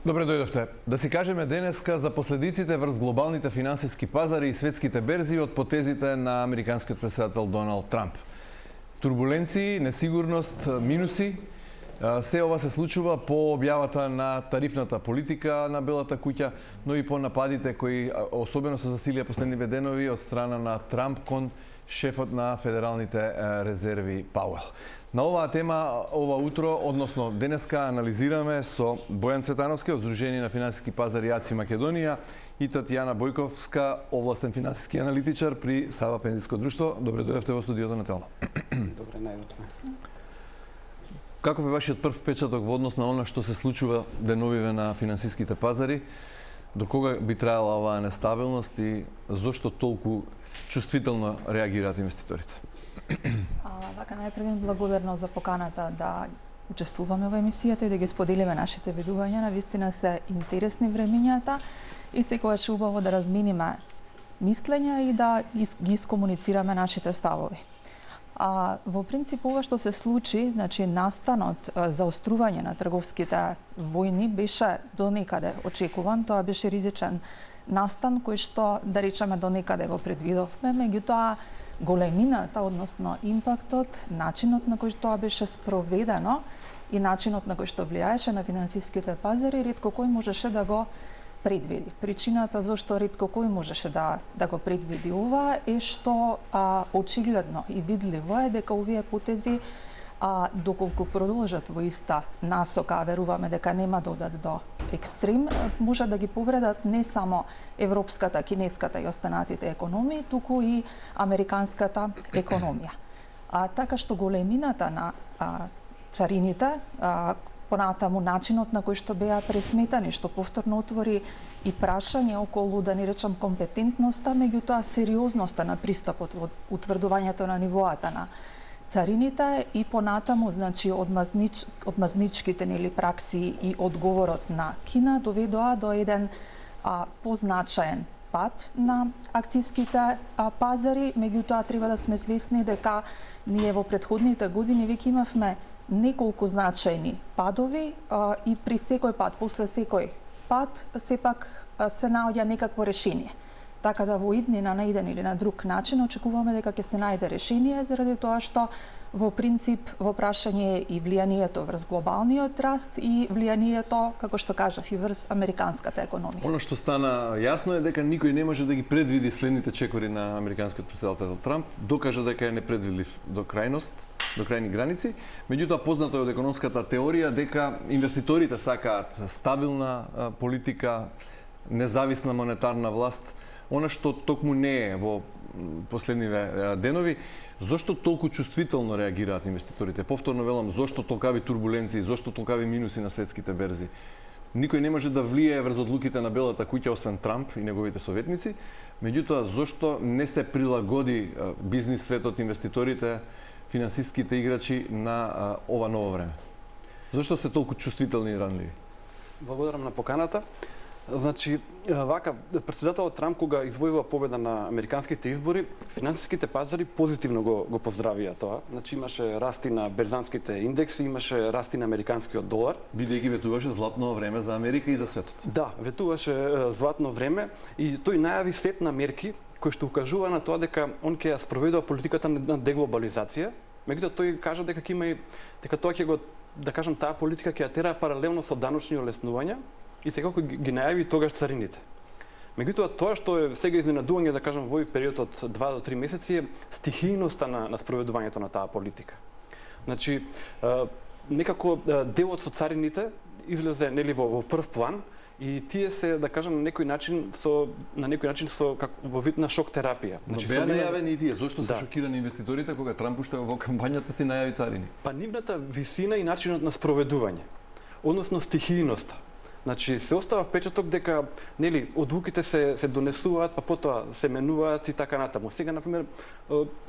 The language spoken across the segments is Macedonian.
Добре дојдовте. Да си кажеме денеска за последиците врз глобалните финансиски пазари и светските берзи од потезите на американскиот претседател Доналд Трамп. Турбуленции, несигурност, минуси. Се ова се случува по објавата на тарифната политика на Белата куќа, но и по нападите кои особено се засилија последниве денови од страна на Трамп кон шефот на Федералните резерви Пауел. На оваа тема ова утро, односно денеска, анализираме со Бојан Цветановски од Здружение на финансиски пазари АЦИ Македонија и Татјана Бојковска, овластен финансиски аналитичар при Сава пензijsko друштво. Добре дојдовте во студиото на Телно. Добре најдовме. Каков е вашиот прв впечаток во однос на она што се случува деновиве на финансиските пазари? До кога би траела оваа нестабилност и зошто толку чувствително реагираат инвеститорите? Вака, најпред благодарно за поканата да учествуваме во емисијата и да ги споделиме нашите видувања. Навистина се интересни времињата и секогаш убаво да размениме мислења и да ги искомуницираме нашите ставови. Во принцип, ова што се случи, значи настанот, заострување на трговските војни беше до некаде очекуван. Тоа беше ризичен настан кој што, да речеме, до некаде го предвидовме, меѓутоа големината, односно импактот, начинот на кој тоа беше спроведено и начинот на кој што влијаеше на финансиските пазари, ретко кој можеше да го предвиди. Причината зашто ретко кој можеше да го предвиди ова е што очигледно и видливо е дека овие потези доколку продолжат во иста насока, а веруваме дека нема да одат до екстрем, може да ги повредат не само европската, кинеската и останатите економии, туку и американската економија. Така што големината на царините, понатаму начинот на кој што беа пресметани, што повторно отвори и прашање околу, да не речам, компетентноста, меѓутоа сериозноста на пристапот во утврдувањето на нивоата на царините и понатаму, значи, одмазничките нели пракси и одговорот на Кина доведоа до еден позначаен пад на акцијските пазари, меѓутоа треба да сме свесни дека ние во претходните години веќе имавме неколку значајни падови и при секој пад, после секој пад, сепак се наоѓа некакво решение. Така да во иднина на еден или на друг начин очекуваме дека ќе се најде решение, заради тоа што во принцип во прашање е и влијанието врз глобалниот раст и влијанието, како што кажав, и врз американската економија. Оно што стана јасно е дека никој не може да ги предвиди следните чекори на американскиот претседател Трамп, докажа дека е непредвидлив до крајност, до крајни граници. Меѓутоа, познато е од економската теорија дека инвеститорите сакаат стабилна политика, независна монетарна власт. Она што токму не е во последниве денови. Зошто толку чувствително реагираат инвеститорите? Повторно велам, зошто толкави турбуленции, зошто толкави минуси на светските берзи? Никој не може да влијае врз одлуките на Белата куќа, освен Трамп и неговите советници. Меѓутоа, зошто не се прилагоди бизнис светот, инвеститорите, финансиските играчи на ова ново време? Зошто се толку чувствителни и ранливи? Благодарам на поканата. Значи, вака, претседателот Трамп кога извојува победа на американските избори, финансиските пазари позитивно го поздравија тоа. Значи, имаше расти на берзанските индекси, имаше расти на американскиот долар. Бидејќи ветуваше златно време за Америка и за светот. Да, ветуваше златно време и тој најави сет на мерки кои што укажува на тоа дека он ќе ја спроведува политиката на деглобализација. Меѓутоа тој кажа дека тоа ќе го, да кажам, таа политика ќе ја тера паралелно со даночни олеснувања и секако ги најави тогаш царините. Меѓутоа, тоа што е сега изненадување, да кажам, во овој период од 2 до 3 месеци е стихијноста на спроведувањето на таа политика. Значи, некако делот со царините излезе нели во прв план и тие се, да кажам, на некој начин со во вид на шок терапија. Значи, беа најавени и тие. Зошто се шокирани инвеститорите кога Трамп уште во кампањата си најави царини? Па нивната висина и начинот на спроведување, односно стихијноста. Значи, се остава впечаток дека нели одлуките се донесуваат, па потоа се менуваат и така натаму. Сега, например,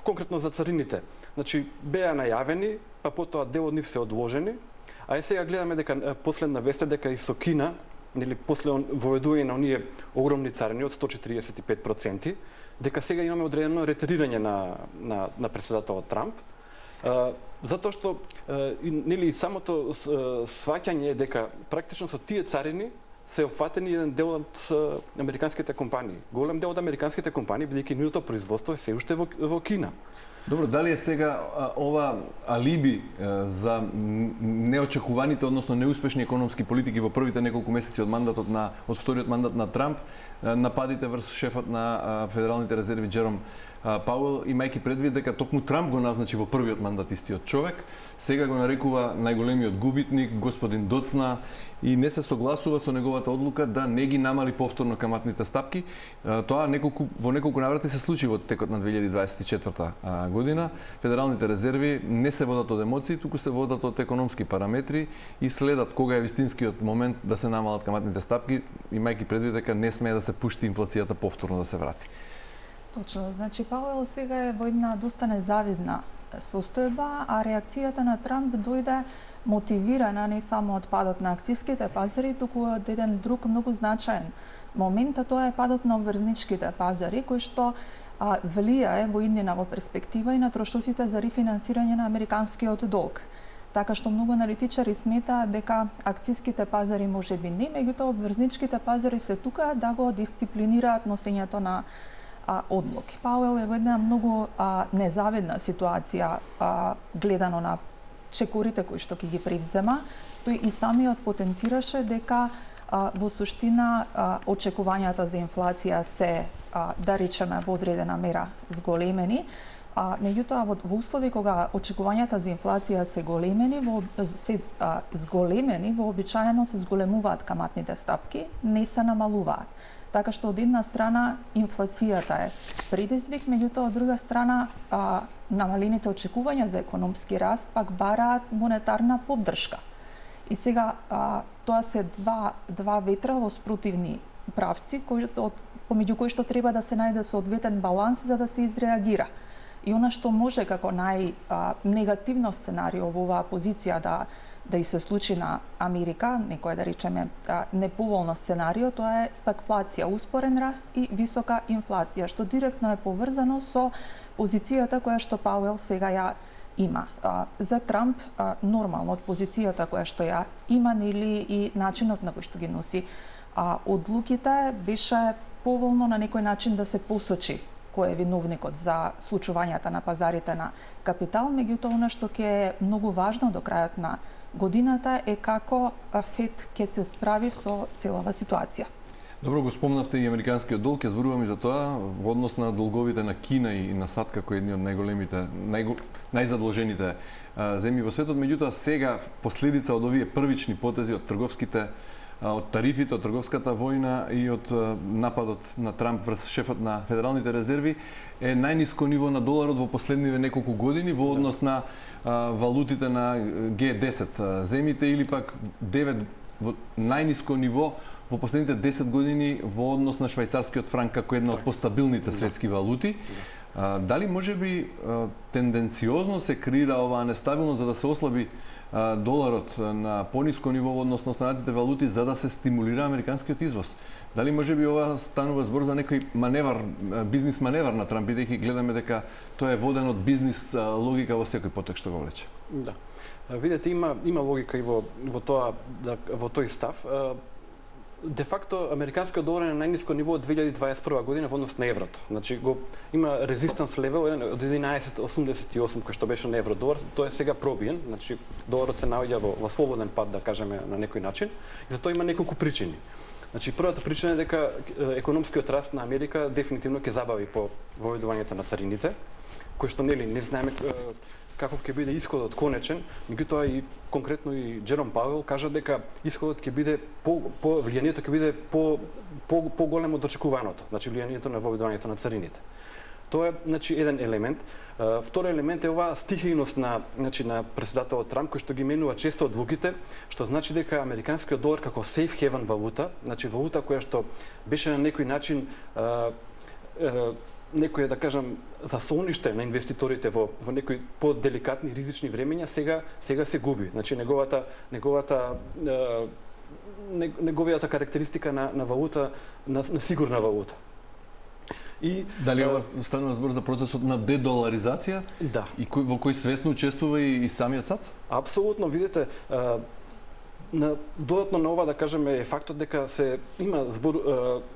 конкретно за царините, значи беа најавени, па потоа дел од нив се одложени, а сега гледаме дека последна вест е дека и со Кина, нели после воведување на оние огромни царини од 145%, дека сега имаме одредено ретерирање на претседателот Трамп. Затоа што нели самото сваќање е дека практично со тие царини се опфатени еден дел од американските компании. Голем дел од американските компании, бидејќи нивното производство е се уште во Кина. Добро, дали е сега ова алиби за неочекуваните, односно неуспешни економски политики во првите неколку месеци од вториот мандат на Трамп, нападите врз шефот на Федералните резерви Джером Пауел, имајќи предвид дека токму Трамп го назначи во првиот мандат истиот човек, сега го нарекува најголемиот губитник, господин Доцна, и не се согласува со неговата одлука да не ги намали повторно каматните стапки. Тоа во неколку наврати се случи во текот на 2024 година. Федералните резерви не се водат од емоции, туку се водат од економски параметри и следат кога е вистинскиот момент да се намалат каматните стапки, имајќи предвид дека не смее да се пушти инфлацијата повторно да се врати. Точно, значи Пауел сега е во една доста незавидна состојба, а реакцијата на Трамп дојде мотивирана не само од падот на акцијските пазари, туку од еден друг многу значаен момент, а тоа е падот на обврзничките пазари, кој што влијае во иднина во перспектива и на трошоците за рефинансирање на американскиот долг. Така што многу аналитичари сметаат дека акцијските пазари можеби не, меѓутоа обврзничките пазари се тука да го дисциплинираат носењето на одлуки. Пауел е во една многу незавидна ситуација гледано на чекорите кои што ќе ги превзема. Тој и самиот потенцираше дека во суштина очекувањата за инфлација се, да речеме, во одредена мера зголемени, меѓутоа во услови кога очекувањата за инфлација се зголемени, вообичаено се зголемуваат каматните стапки, не се намалуваат. Така што од една страна инфлацијата е предизвик, меѓутоа од друга страна намалените очекувања за економски раст пак бараат монетарна поддршка. И сега тоа се два ветра во спротивни правци, помеѓу кои што треба да се најде соодветен баланс за да се изреагира. И она што може како најнегативно сценарио во оваа позиција да и се случи на Америка, некој да речеме неповолно сценарио, тоа е стагфлација, успорен раст и висока инфлација, што директно е поврзано со позицијата која што Пауел сега ја има. За Трамп, нормално од позицијата која што ја има, нели, и начинот на кој што ги носи одлуките, беше поволно на некој начин да се посочи кој е виновникот за случувањата на пазарите на капитал, меѓутоа она што ќе е многу важно до крајот на годината е како ФЕД ќе се справи со целава ситуација. Добро, го спомнавте и американскиот долг, ќе зборувам и за тоа во однос на долговите на Кина и на САД како едни од најголемите, најзадолжените земји во светот, меѓутоа сега последица од овие првични потези од трговските, од тарифите, од трговската војна и од нападот на Трамп врз шефот на Федералните резерви е најниско ниво на доларот во последниве неколку години во однос на валутите на G10 земјите или пак 9 најниско ниво во последните 10 години во однос на швајцарскиот франк како една од постабилните светски валути. Дали можеби тенденциозно се креира оваа нестабилност за да се ослаби доларот на пониско ниво во однос на останатите валути за да се стимулира американскиот извоз? Дали можеби ова станува збор за некој маневар, бизнис маневар на Трамп, бидејќи гледаме дека тоа е воден од бизнис логика во секој потек што го влече? Да. Видете, има логика и во тој став. Де факто, американскиот долар е на најниско ниво од 2021 година во однос на еврото. Значи, има резистанс левел од 11.88 кој што беше на евро-долар, тоа е сега пробиен, значи доларот се наоѓа во слободен пат, да кажеме на некој начин, и за тоа има неколку причини. Значи, првата причина е дека економскиот раст на Америка дефинитивно ќе забави по воведувањето на царините, кој што не знаеме каков ќе биде исходот конечен, меѓутоа и конкретно и Джером Пауел кажа дека исходот ќе биде влијанието ќе биде поголемо од очекуваното, значи влијанието на воведувањето на царините. Тоа е еден елемент. Втори елемент е оваа стихијност на претседателот Трамп кој што ги менува често одлуките, што значи дека американскиот долар како сейф хевен валута, значи валута која што беше на некој начин некој, да кажам, засолниште на инвеститорите во некои поделикатни ризични времења, сега се губи. Значи неговијата карактеристика на валута, на сигурна валута. И дали ова станува збор за процесот на дедоларизација? Да. И во кој свесно учествува и самиот САД? Апсолутно, видите, додатно на ова да кажеме е фактот дека се има збор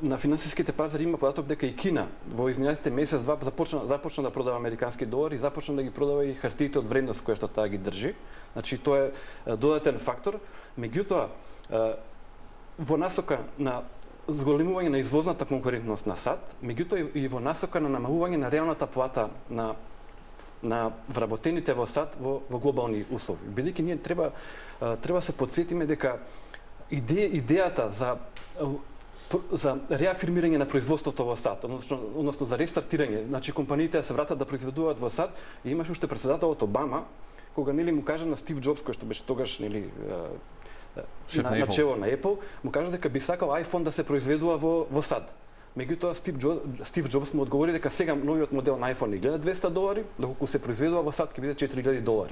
на финансиските пазари има податок дека и Кина во изминатите месец-два започна да продава американски долари и започна да ги продава и хартиите од вредност кои што таа ги држи. Значи тоа е додатен фактор. Меѓутоа во насока на зголемување на извозната конкурентност на САД, меѓутоа и во насока на намалување на реалната плата на вработените во САД во глобални услови. Бидејќи ние треба се потсетиме дека идејата за реафирмирање на производството во САД, односно за рестартирање, значи компаниите се вратат да произведуваат во САД, и имаше уште председателот Обама кога му кажа на Стив Џобс, кој што беше тогаш на чело на Apple, му кажа дека би сакал iPhone да се произведува во САД. Меѓутоа Стив Џобс му одговори дека сега новиот модел на iPhone не гледа $200, доколку се произведува во САД ќе биде $4000.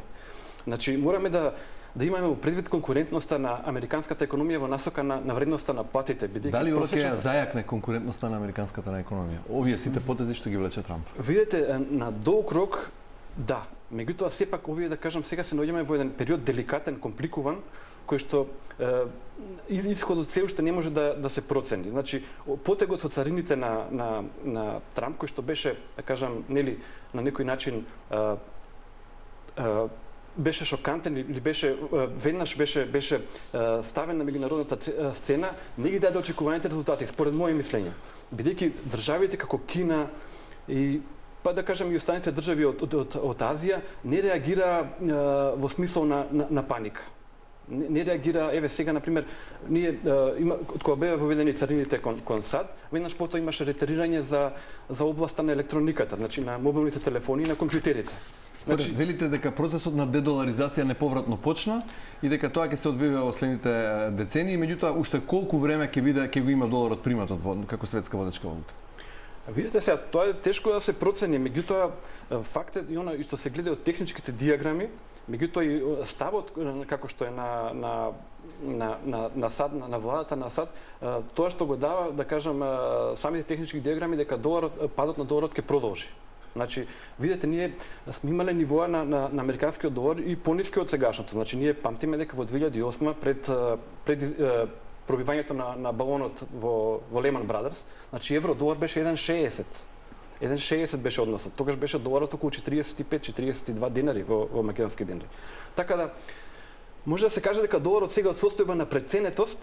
Значи мораме да имаме во предвид конкурентноста на американската економија во насока на вредноста на платите, бидејќи дали ова ќе зајакне конкурентноста на американската економија? Овие сите потези што ги влече Трамп. Видете, на долг рок да, меѓутоа сепак овие да кажам сега се наоѓаме во еден период деликатен, компликуван, кој што исходот се уште не може да се процени. Значи, потегот со царините на Трамп, кој што беше, да кажам, нели, на некој начин беше шокантен или беше веднаш беше ставен на меѓународната сцена, не ги даде очекуваните резултати, според моје мислење. Бидејќи државите како Кина и па да кажам и останите држави од Азија не реагира во смисол на паника. Не реагира, еве сега например, ние од кога беа воведени царините кон САД, веднаш потоа имаше ретарирање за областа на електрониката, значи на мобилните телефони и на компјутерите. Значи, велите дека процесот на дедоларизација неповратно почна и дека тоа ќе се одвива во следните децении, меѓутоа уште колку време ќе го има доларот приматот како светска водечка валута? Видите сега, тоа е тешко да се процени, меѓутоа фактот и она што се гледа од техничките диаграми, меѓутоа и ставот како што е на САД, на владата на САД, тоа што го дава, да кажам, самите технички диаграми дека падот на доларот ќе продолжи. Значи, видите, ние сме имале нивоа на американскиот долар и пониски од сегашното. Значи, ние памтиме дека во 2008 пред пробивањето на балонот во Lehman Brothers, значи евро-долар беше 1,60. 1,60 беше односот. Тогаш беше доларот околу 45-42 денари во македонски денари. Така да може да се каже дека доларот сега од состојба на преценетост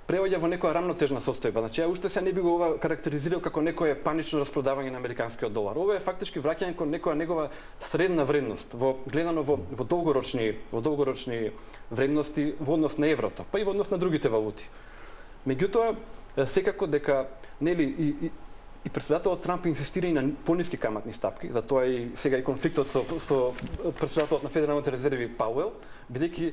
преоѓа во некоја рамнотежна состојба. Значи, ја уште се не би го ова карактеризирал како некое панично распродавање на американскиот долар. Ова е фактички враќање кон некоја негова средна вредност, гледано во долгорочни вредности во однос на еврото, па и во однос на другите валути. Меѓутоа, секако дека нели и председателот Трамп инсистира и на пониски каматни стапки, затоа и сега и конфликтот со председателот на Федералните резерви Пауел, бидејќи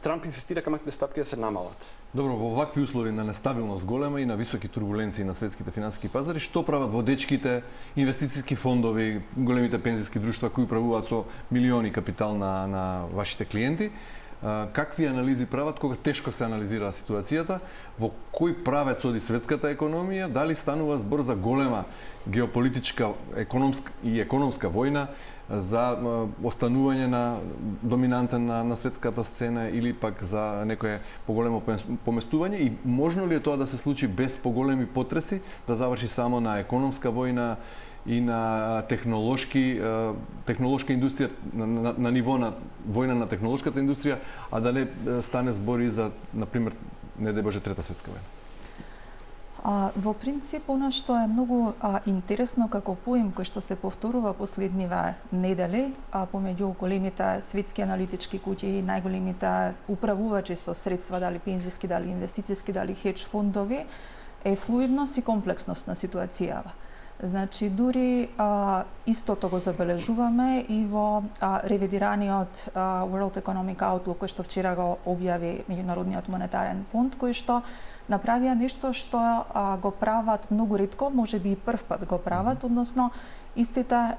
Трамп инсистира каматните стапки да се намалат. Добро, во вакви услови на нестабилност голема и на високи турбуленции на светските финансиски пазари, што прават водечките инвестициски фондови, големите пензиски друштва кои управуваат со милиони капитал на вашите клиенти? Какви анализи прават кога тешко се анализира ситуацијата, во кој правец оди светската економија, дали станува збор за голема геополитичка економска војна за останување на доминантен на светската сцена или пак за некое поголемо поместување, и можно ли е тоа да се случи без поголеми потреси, да заврши само на економска војна и на технолошка индустрија, на ниво на војна на технолошката индустрија, а да не стане збори за, например, не дај Боже, трета светска војна? Во принцип, она што е многу интересно како поим кој што се повторува последниве недели помеѓу големите светски аналитички куќи и најголемите управувачи со средства, дали пензиски, дали инвестициски, дали хедж фондови, е флуидност и комплексност на ситуацијава. Значи, дури истото го забележуваме и во ревидираниот World Economic Outlook, кој што вчера го објави Меѓународниот монетарен фонд, кој што направија нешто што го прават многу ретко, можеби и прв пат го прават, односно истите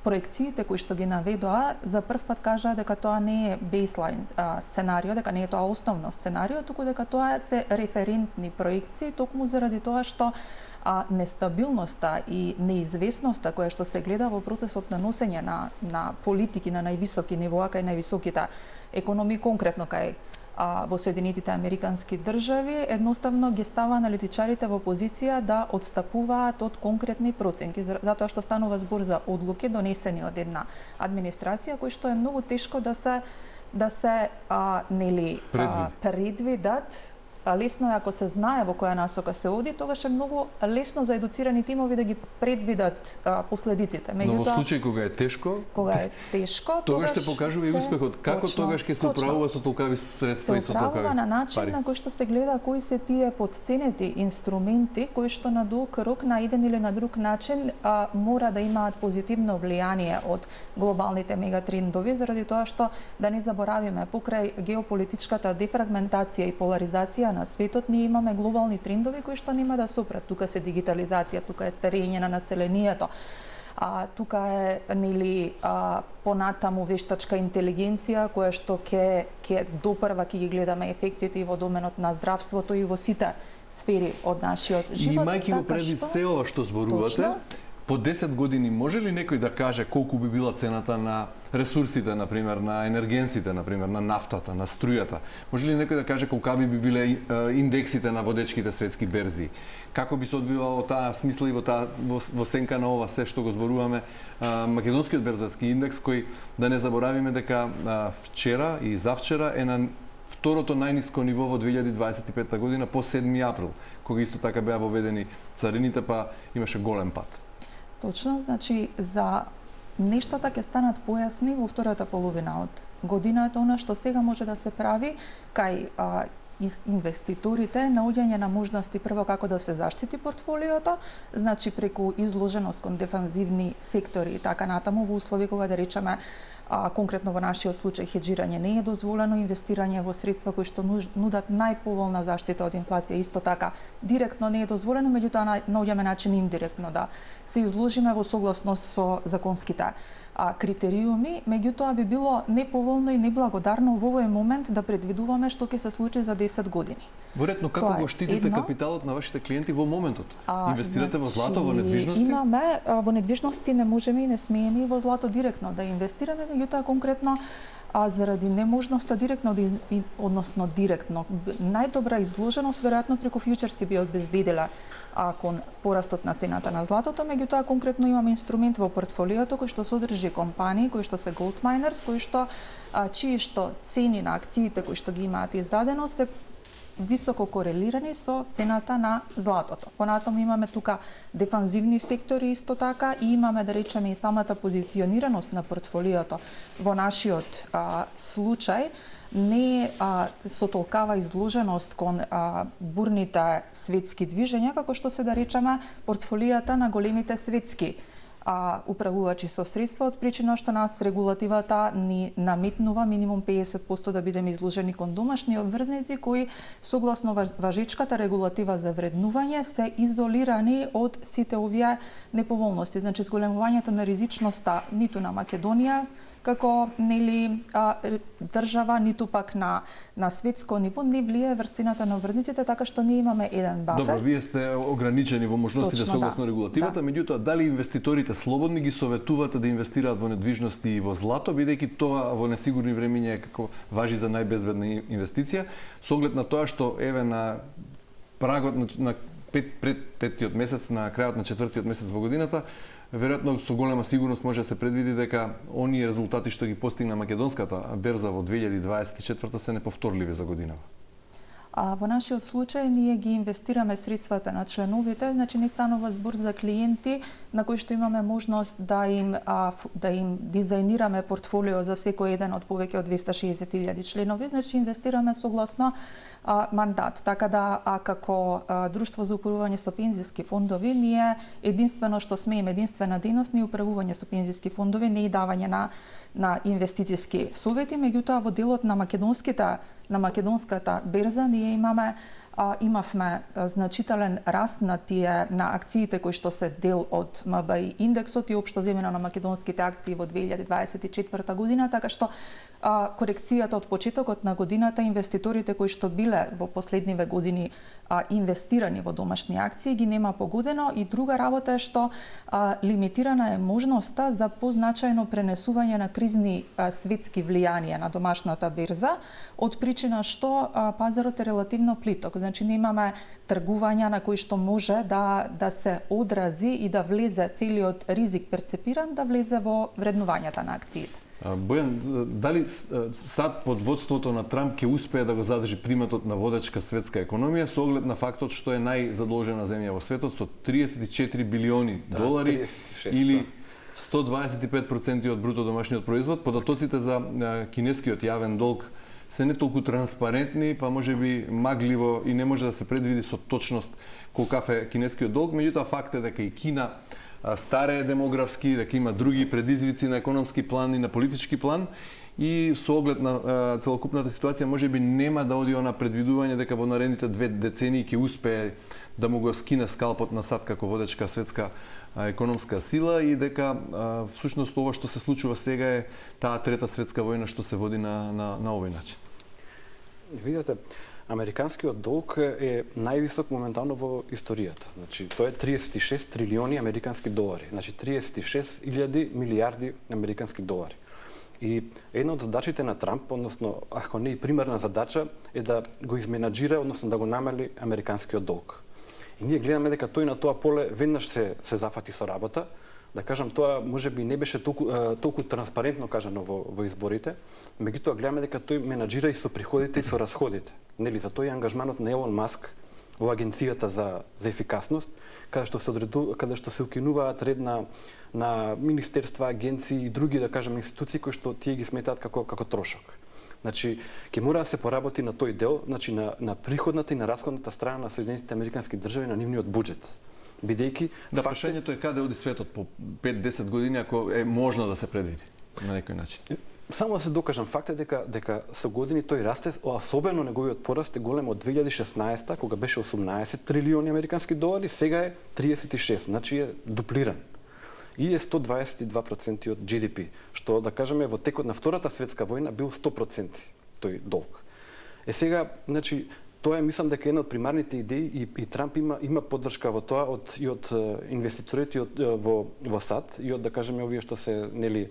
проекциите кои што ги наведоа, за прв пат кажа дека тоа не е бейслайн сценарио, дека не е тоа основно сценарио, туку дека тоа се референтни проекции, токму заради тоа што нестабилноста и неизвестноста која што се гледа во процесот на носење на политики на највисоки нивоа кај највисоките економии, конкретно кај во Соединетите Американски држави, едноставно ги става аналитичарите во позиција да одстапуваат од конкретни проценки, затоа што станува збор за одлуки донесени од една администрација кои што е многу тешко да се предвидат. Лесно е ако се знае во која насока се оди, тогаш е многу лесно за едуцирани тимови да ги предвидат последиците. Но во случај кога е тешко, тогаш се покажува и успехот. Како тогаш ќе се управува со толкави средства и со толкави пари? Се управува на начин на кој што се гледа кои се тие потценети инструменти кои што на долг рок на еден или на друг начин мора да имаат позитивно влијание од глобалните мегатрендови, заради тоа што да не заборавиме покрај геополитичката дефрагментација и поларизација на светот, ние имаме глобални трендови кои што нема да се опрат. Тука се дигитализација, тука е старење на населението, тука е понатаму вештачка интелигенција која што ќе допрва ќе ги гледаме ефектите и во доменот на здравството и во сите сфери од нашиот живот. Имајќи го предвид се ова што зборувате, по 10 години може ли некој да каже колку би била цената на ресурсите, например, на енергенсите, например, на нафтата, на струјата? Може ли некој да каже колкави би биле индексите на водечките светски берзи? Како би се одвивало таа смисла и во сенка на ова се што го зборуваме, македонскиот берзарски индекс, кој да не заборавиме дека вчера и завчера е на второто најниско ниво во 2025 година по 7 април, кога исто така беа воведени царините, па имаше голем пат. Точно, значи за нештата ќе станат појасни во втората половина од годината. Она што сега може да се прави кај инвеститорите, наоѓање на можности прво како да се заштити портфолиото, значи преку изложеност кон дефанзивни сектори и така натаму во услови кога да речеме конкретно во нашиот случај хеџирање не е дозволено, инвестирање во средства кои што нудат најповолна заштита од инфлација исто така директно не е дозволено, меѓутоа наоѓаме начин индиректно да се изложиме во согласност со законските критериуми, меѓутоа би било неповолно и неблагодарно во овој момент да предвидуваме што ќе се случи за 10 години. Веројатно како го штитите капиталот на вашите клиенти во моментот? Инвестирате во злато, во недвижности? Имаме во недвижности, не можеме и не смееме во злато директно да инвестираме, меѓутоа конкретно заради неможноста директно директно најдобра изложеност веројатно преку фјучерси би обезбедила кон порастот на цената на златото, меѓутоа конкретно имаме инструмент во портфолиото кој што содржи компании кои што се gold miners, кои што чии што цени на акциите кои што ги имаат издадено се високо корелирани со цената на златото. Понатаму имаме тука дефанзивни сектори исто така и имаме да речеме и самата позиционираност на портфолиото во нашиот случај не со толкава изложеност кон бурните светски движења како што се да речеме портфолијата на големите светски управувачи со средства, од причина што нас регулативата ни наметнува минимум 50% да бидеме изложени кон домашни обврзници кои согласно важечката регулатива за вреднување се изолирани од сите овие неповолности. Значи зголемувањето на ризичноста ниту на Македонија како држава, ниту пак на светско ниво не влијае врз цената на обврзниците, така што ние имаме еден бафер. Добро, вие сте ограничени во можностите согласно регулативата, меѓутоа дали инвеститорите слободни ги советувате да инвестираат во недвижности и во злато, бидејќи тоа во несигурни времиња како важи за најбезбедна инвестиција, со оглед на тоа што еве на прагот на пред петтиот месец, на крајот на четвртиот месец во годината, веројатно со голема сигурност може да се предвиди дека оние резултати што ги постигна македонската берза во 2024 се неповторливи за годинава. Во нашиот случај ние ги инвестираме средствата на членовите, значи не станува збор за клиенти на кои што имаме можност да им дизајнираме портфолио за секој еден од повеќе од 260.000 членови, значи инвестираме согласно мандат. Така да како друштво за управување со пензиски фондови, ние единствено што смееме, единствена дејност ни управување со пензиски фондови, не и давање на инвестициски совети, меѓутоа во делот на македонската берза ние имавме значителен раст на акциите кои што се дел од МБИ индексот и општо земено на македонските акции во 2024 година, така што корекцијата од почетокот на годината, инвеститорите кои што биле во последниве години инвестирани во домашни акции ги нема погодено, и друга работа е што лимитирана е можноста за позначајно пренесување на кризни светски влијанија на домашната берза, од причина што пазарот е релативно плиток. Значи немаме тргувања на кои што може да се одрази и да влезе целиот ризик перцепиран, да влезе во вреднувањата на акциите. Бојан, дали САД под водството на Трамп ќе успее да го задржи приматот на водечка светска економија со оглед на фактот што е најзадолжена земја во светот со 34 билиони долари 36, или 125% од бруто домашниот производ? Податоците за кинескиот јавен долг се не толку транспарентни, па можеби магливо и не може да се предвиди со точност колкав е кинескиот долг, меѓутоа факт е дека и Кина старе демографски, дека има други предизвици на економски план и на политички план, и со оглед на целокупната ситуација можеби нема да оди на предвидување дека во наредните 2 децении ќе успее да му го скине скалпот на САД како водечка светска економска сила, и дека всушност ова што се случува сега е таа трета светска војна што се води на овој начин. Видете, американскиот долг е највисок моментално во историјата. Значи, тоа е 36 трилиони американски долари. Значи, 36.000 милијарди американски долари. И една од задачите на Трамп, односно, ако не и примерна задача, е да го изменаџира, односно да го намали американскиот долг. И ние гледаме дека тој на тоа поле веднаш се зафати со работа. Да кажам, тоа можеби не беше толку транспарентно кажано во изборите, меѓутоа гледаме дека тој менаџира и со приходите и со расходите. Нели, за тој е ангажманот на Елон Маск во агенцијата за ефикасност, каде што се укинуваат ред на министерства, агенции и други, да кажам, институции кои што тие ги сметаат како трошок. Значи, ќе мора да се поработи на тој дел, значи на приходната и на расходната страна на Соединетите американски држави на нивниот буџет. Бидејќи прашањето е каде оди светот по 5-10 години ако е можно да се предвиди на некој начин. Само да се докажам, факт е дека со години тој расте, особено неговиот пораст е голем од 2016 кога беше 18 трилиони американски долари, сега е 36, значи е дуплиран. И е 122% од GDP, што да кажеме во текот на Втората светска војна бил 100% тој долг. Сега, значи, тоа е, мислам дека една од примарните идеи и Трамп има поддршка во тоа од инвеститорите во САД и од, да кажеме, овие што се, нели,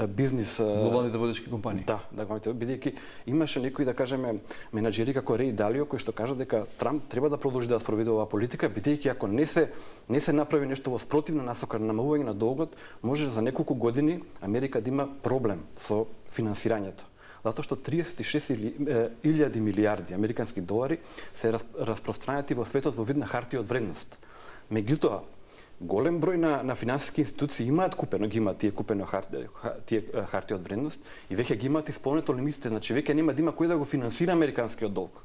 бизнис глобалните водечки компании. Да, бидејќи имаше некои, да кажеме, менаџери како Реј Далио кои што кажа дека Трамп треба да продолжи да спроведе оваа политика, бидејќи ако не се направи нешто во спротивна насока на намалување на долгот, може за неколку години Америка да има проблем со финансирањето. Затоа што 36.000 милијарди американски долари се распространети во светот во вид на хартија од вредност. Меѓутоа, голем број на финансиски институции имаат тие купено хартија од вредност и веќе ги имаат исполнето лимитите, значи веќе нема да има кој да го финансира американскиот долг.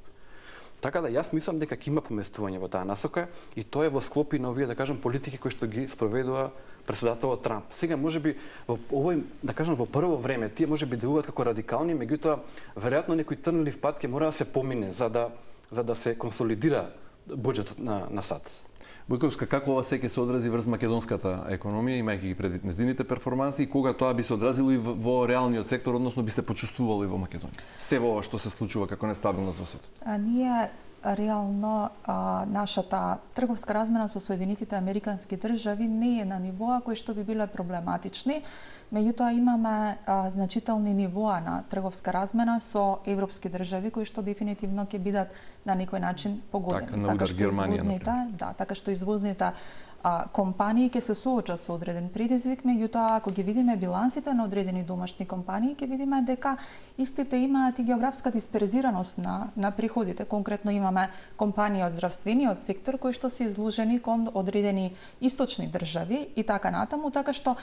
Така да јас мислам дека ќе има поместување во таа насока и тоа е во склопи на овие, да кажам, политики кои што ги спроведува претседателот Трамп. Сега можеби во овој, да кажам, во прво време тие можеби делуваат како радикални, меѓутоа веројатно некој трнлив пат ќе мора да се помине за да се консолидира буџетот на САД. Бојковска, како ова се ќе се одрази врз македонската економија, имајќи ги предвид нејзините перформанси, и кога тоа би се одразило и во реалниот сектор, односно би се почувствувало и во Македонија? Се во ова што се случува како нестабилност во светот. Ние реално нашата трговска размена со Соединетите американски држави не е на нивоа кои што би биле проблематични, меѓутоа имаме значителни нивоа на трговска размена со европски држави кои што дефинитивно ќе бидат на некој начин погодени. Така што Германија, така што извозните компании ќе се соочат со одреден предизвик, меѓутоа ако ги видиме билансите на одредени домашни компании, ќе видиме дека истите имаат и географска дисперзираност на приходите. Конкретно имаме компании од здравствениот сектор кои што се изложени кон одредени источни држави и така натаму, така што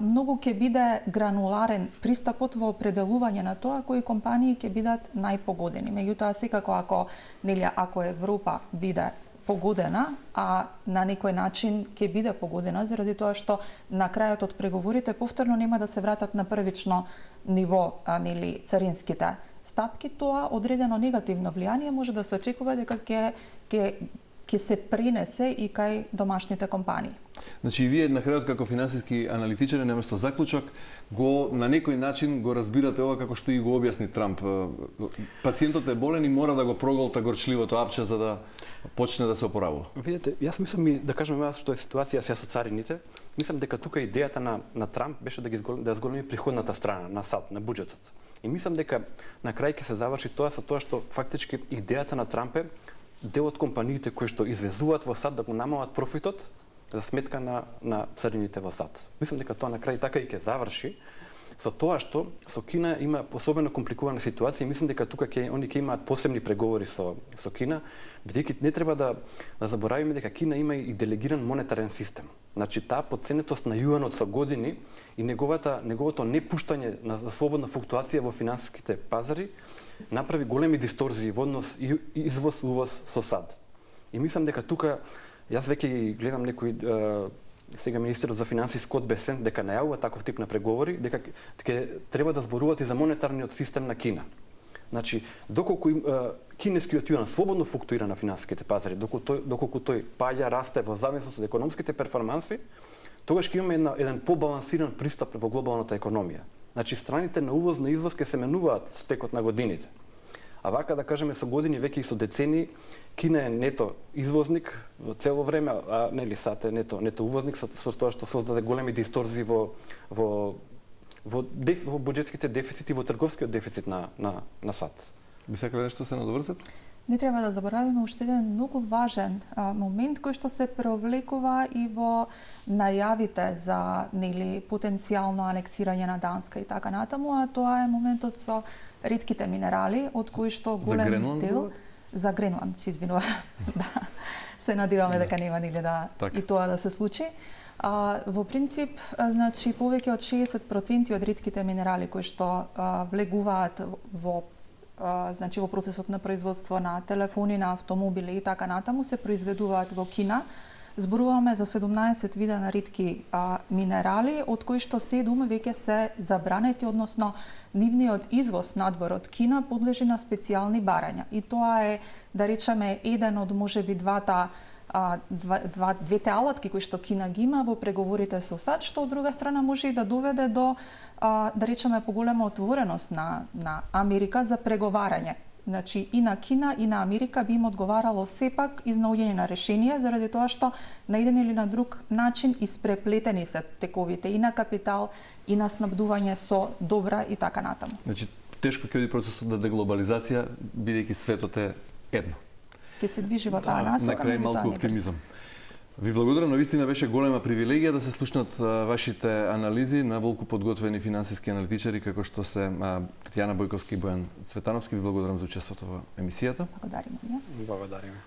многу ќе биде грануларен пристапот во определување на тоа кои компании ќе бидат најпогодени. Меѓутоа секако ако Европа биде погодена, а на некој начин ќе биде погодена заради тоа што на крајот од преговорите повторно нема да се вратат на првично ниво, царинските стапки, тоа одредено негативно влијание може да се очекува дека ќе ќе се пренесе и кај домашните компании. Значи и вие на крајот како финансиски аналитичари наместо заклучок на некој начин го разбирате ова како што и го објасни Трамп. Пациентот е болен и мора да го проголта горчливото апче за да почне да се опоравува. Видете, јас мислам и да кажеме што е ситуација сега со царините, мислам дека тука идејата на Трамп беше да зголеми приходната страна на САД, на буџетот. И мислам дека на крај ќе се заврши тоа со тоа што фактички идејата на Трамп е дел од компаниите кои што извезуваат во САД да го намалат профитот за сметка на царините во САД. Мислам дека тоа на крај така и ќе заврши со тоа што со Кина има особено компликувана ситуација и мислам дека тука они ќе имаат посебни преговори со Кина, бидејќи не треба да заборавиме дека Кина има и делегиран монетарен систем. Значи таа потценетост на јуанот со години и неговото непуштање за слободна флуктуација во финансиските пазари направи големи дисторзии во однос извоз-увоз со САД. И мислам дека тука јас веќе гледам некои сега министерот за финансии Скот Бесент дека најавува таков тип на преговори, дека треба да зборуваат и за монетарниот систем на Кина. Значи, доколку кинескиот јуан слободно флуктуира на финансиските пазари, доколку тој паѓа, расте во зависност од економските перформанси, тогаш ќе имаме еден побалансиран пристап во глобалната економија. Значи, страните на увоз на извоз ќе се менуваат со текот на годините. А вака да кажеме со години, веќе и со децени, Кина е нето извозник во цело време, а нели САД е нето увозник со тоа што создаде големи дисторзии во буџетските дефицити, во трговскиот дефицит на САД. Би сакале нешто се надоврзат? Не треба да заборавиме уште еден многу важен момент кој што се преовлекува и во најавите за потенцијално анексирање на Данска и така натаму, а тоа е моментот со ретките минерали, од кои што голем дел за Гренланд, се извинувам. Да. Се надеваме дека нема и тоа да се случи. Во принцип, значи повеќе од 60% од ретките минерали кои што влегуваат во процесот на производство на телефони, на автомобили и така натаму се произведуваат во Кина. Зборуваме за 17 вида на ретки минерали, од кои што 7 веќе се забранети, односно нивниот извоз надвор од Кина подлежи на специјални барања. И тоа е, да речеме, еден од можеби двете алатки кои што Кина ги има во преговорите со САД, што од друга страна може и да доведе до, да речеме, поголема отвореност на Америка за преговарање. Значи и на Кина и на Америка би им одговарало сепак изнаоѓање на решение, заради тоа што на еден или на друг начин испреплетени се тековите и на капитал и на снабдување со добра и така натаму. Значи тешко ќе оди процесот на деглобализација, бидејќи светот е едно. Ќе се движи во таа насока, на крај малку оптимизам. Ви благодарам, навистина беше голема привилегија да се слушнат вашите анализи на волку подготвени финансиски аналитичари како што се Тетјана Бојковски и Бојан Цветановски. Ви благодарам за учеството во емисијата. Благодариме. Благодариме.